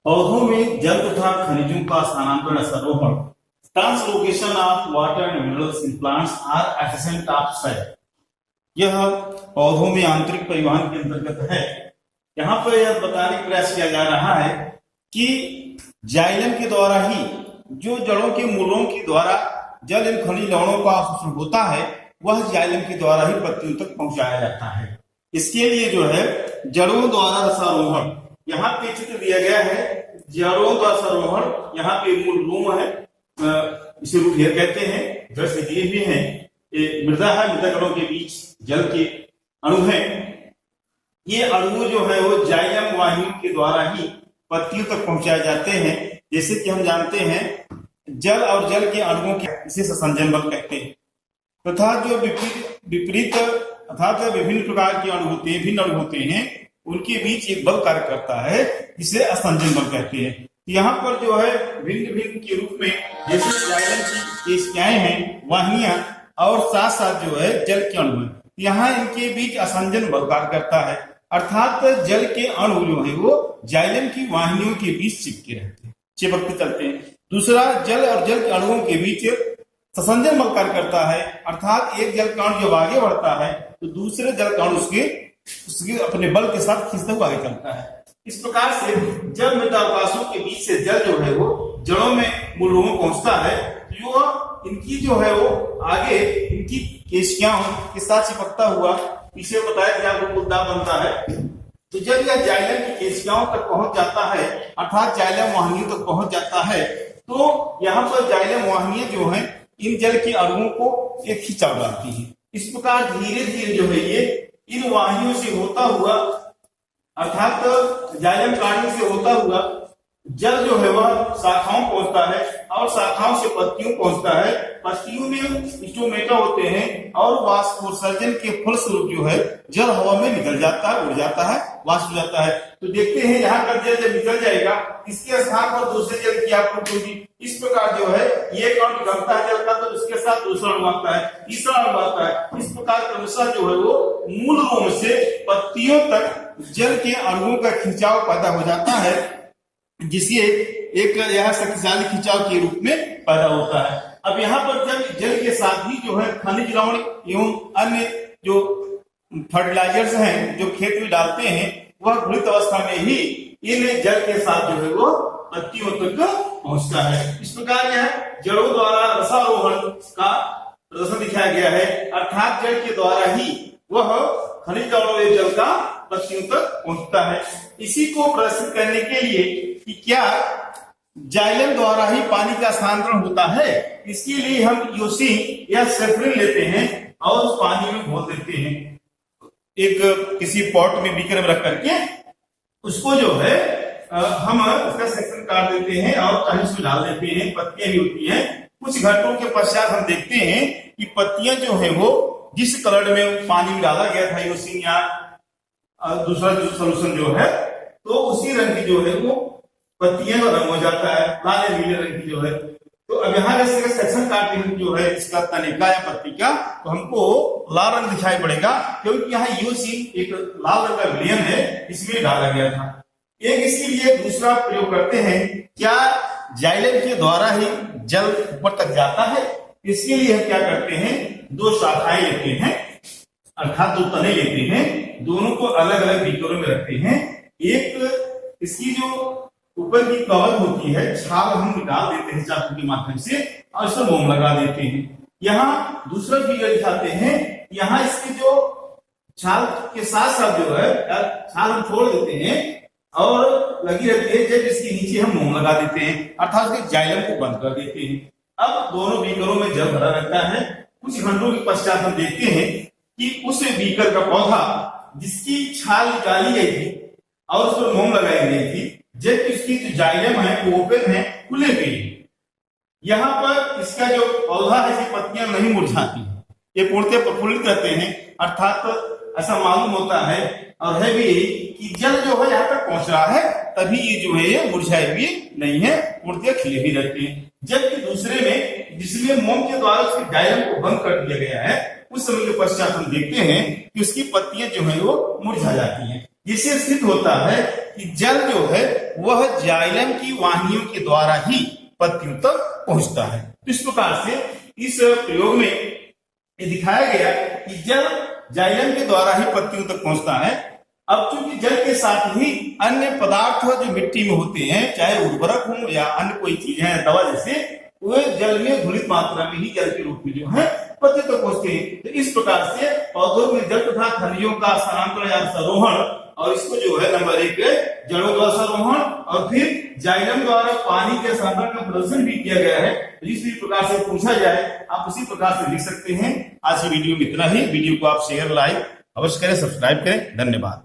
पौधों में जल तथा खनिजों का स्थानांतरण सरोवर translocation of water and minerals in plants are efficient of side. यह पौधों में आंतरिक परिवहन के अंतर्गत है। यहाँ पर यह बताने का प्रयास किया जा रहा है कि जाइलम के द्वारा ही जो जड़ों के मूलों के द्वारा जल एवं खनिज लवणों का अवशोषण होता है वह जाइलम के द्वारा ही पत्तियों तक पहुंचाया जाता है। इसके लिए जो है जड़ों द्वारा रसारोहण, यहाँ पे चित्र दिया गया है जड़ों द्वारा रसारोहण। यहाँ पे मूल रूम है, इसे रूट हेयर कहते हैं, जड़ से दिए हुए हैं। मृदा है, मृदा कणों के बीच जल के अणु हैं। ये अणु जो है वो जाइलम वाहिनियों के द्वारा ही पत्तियों तक पहुंचाए जाते हैं। जैसे कि हम जानते हैं जल और जल के अणुओं के इसे संसंजन बल कहते हैं तथा जो विपरीत अर्थात विभिन्न प्रकार के अणु होते हैं, भिन्न अणु होते हैं, उनके बीच एक बल कार्य करता है जिसे असंजन बल कहते हैं। यहाँ पर जो है भिन्न भिन्न के रूप में जैसे जाइलम की केशिकाएं हैं, वाहिनियां और साथ साथ जो है जल के अणु है, यहाँ इनके बीच असंजन बल कार्य करता है। अर्थात जल के अणु जो है वो जाइलम की वाहिनियों के बीच चिपकते चलते हैं। दूसरा, जल और जल के अणुओं के बीच संसंजन बल कार्य करता है। अर्थात एक जल का अणु जब आगे बढ़ता है तो दूसरे जल का अणु उसके अपने बल के साथ खींचते हुए आगे चलता है। इस प्रकार से जल मृदा अवकाशों के बीच से जल जो है वो जड़ों में मूलों में पहुंचता है। जो इनकी जो है वो आगे इनकी केशिकाओं के साथ चिपकता हुआ, पीछे बताया गया वो मुद्दा बनता है। तो जब यह जाइलम की केशिकाओं तक पहुंच जाता है अर्थात जाइलम वाहिनियों तक पहुंच जाता है तो यहाँ पर जाइलम वाहिनियां जो है इन जल के अणुओं को एक खिंचाव डालती है। इस प्रकार धीरे धीरे जो है ये इन वाहिनियों से होता हुआ अर्थात जाइलम कांडों से होता हुआ जल जो है वह शाखाओं पहुंचता है और शाखाओं से पत्तियों पहुंचता है। पत्तियों में स्टोमेटा होते हैं और वाष्पोत्सर्जन के फलस्वरूप जो है जल हवा में निकल जाता है, उड़ जाता है, वाष्प हो जाता है। तो देखते हैं यहाँ का जल जब निकल जाएगा इसके स्थान पर दूसरे जल की आपूर्ति होगी। इस प्रकार जो है ये अणु निकलता है जल का तो उसके साथ दूसरा अणु आता है, तीसरा अणु आता है। इस प्रकार क्रमशः जो है वो मूल रूप से पत्तियों तक जल के अणुओं का खिंचाव पैदा हो जाता है, जिसे एक यह शक्तिशाली खिंचाव के रूप में पैदा होता है। अब यहाँ पर जब जल के साथ ही जो है खनिज लवण एवं अन्य जो फर्टिलाइजर्स हैं जो खेत में डालते हैं वह घुलित अवस्था में ही इन जल के साथ जो है वो पत्तियों तक पहुंचता है। इस प्रकार यह जड़ों द्वारा रसारोहण का प्रदर्शन दिखाया गया है। अर्थात जल के द्वारा ही वह खनिज लवण जल का पत्तियों तक पहुंचता है। इसी को प्रदर्शित करने के लिए कि क्या जाइलम द्वारा ही पानी का स्थानांतरण होता है, इसके लिए हम यूसिन या सेफ्रिन लेते हैं और उस पानी में घोल देते हैं। एक किसी पॉट में बीकर में रख करके उसको जो है हम उसका सेक्शन काट देते हैं और कहीं उसमें डाल देते हैं। पत्तियां भी होती हैं। कुछ घंटों के पश्चात हम देखते हैं कि पत्तियां जो है वो जिस कलर में पानी में डाला गया था यूसिन या दूसरा जो सोल्यूशन जो है तो उसी रंग की जो है वो पत्तियां का रंग हो जाता है, लाल नीले रंग की जो है। तो अब यहाँ जैसे सेक्शन काटते हैं जो है इसका तनिका या पत्ती का तो हमको लाल रंग दिखाई पड़ेगा क्योंकि यहाँ यूसिन एक लाल रंग का विलयन है इसमें डाला गया था। एक इसके लिए दूसरा प्रयोग करते हैं, क्या जाइलम के द्वारा ही जल ऊपर तक जाता है? इसके लिए हम क्या करते हैं, दो शाखाएं लेते हैं अर्थात दो तने लेते हैं, दोनों को अलग अलग बीकरों में रखते हैं। एक इसकी जो ऊपर की कवर होती है छाल हम निकाल देते हैं चाकू के माध्यम से और इसे मोम लगा देते हैं। यहाँ दूसरा फिगर दिखाते हैं, यहाँ इसकी जो छाल के साथ साथ जो है छाल हम छोड़ देते हैं और लगी रहती है। जब इसके नीचे हम मोम लगा देते हैं अर्थात उसके जाइलम को बंद कर देते हैं। अब दोनों बीकरों में जल भरा रहता है। कुछ घंटों के पश्चात हम देखते हैं कि उस बीकर का पौधा जिसकी छाल निकाली गई थी और उस पर मोम लगाई गई थी, जबकि इसकी जो जाइलम है वो ओपन है, खुले हुए। यहाँ पर इसका जो पौधा है इसकी पत्तियां नहीं मुरझाती, ये पूर्णतः प्रफुल्लित रहते हैं। अर्थात ऐसा मालूम होता है और है भी कि जल जो है यहाँ तक पहुंच रहा है तभी ये जो है ये मुरझाए हुए नहीं है, पूर्णतः खिले ही रहते हैं। जबकि दूसरे में जिसमें मोम के द्वारा उसके जाइलम को बंद कर दिया गया है उस समय के पश्चात हम देखते हैं कि उसकी पत्तियां जो है वो मुरझा जाती हैं। जिससे सिद्ध होता है कि जल जो है वह जाइलम की वाहिनियों के द्वारा ही पत्तियों तक पहुंचता है। तो इस प्रकार से इस प्रयोग में ये दिखाया गया कि जल जाइलम के द्वारा ही पत्तियों तक पहुंचता है। अब चूंकि जल के साथ ही अन्य पदार्थ जो मिट्टी में होते हैं, चाहे उर्वरक हो या अन्य कोई चीज है, दवा जैसे, वे जल में घुलित मात्रा में ही जल के रूप में जो है पत्ते तक पहुंचते हैं। तो इस प्रकार से पौधों में जल तथा खनिजों का स्थानांतरण या सरोहण, और इसको जो है नंबर 1 जड़ों द्वारा सरोहण और फिर जाइलम द्वारा पानी के स्थानांतरण का प्रदर्शन भी किया गया है। जिस भी प्रकार से पूछा जाए आप उसी प्रकार से लिख सकते हैं। आज की वीडियो में इतना ही। वीडियो को आप शेयर, लाइक अवश्य करें, सब्सक्राइब करें। धन्यवाद।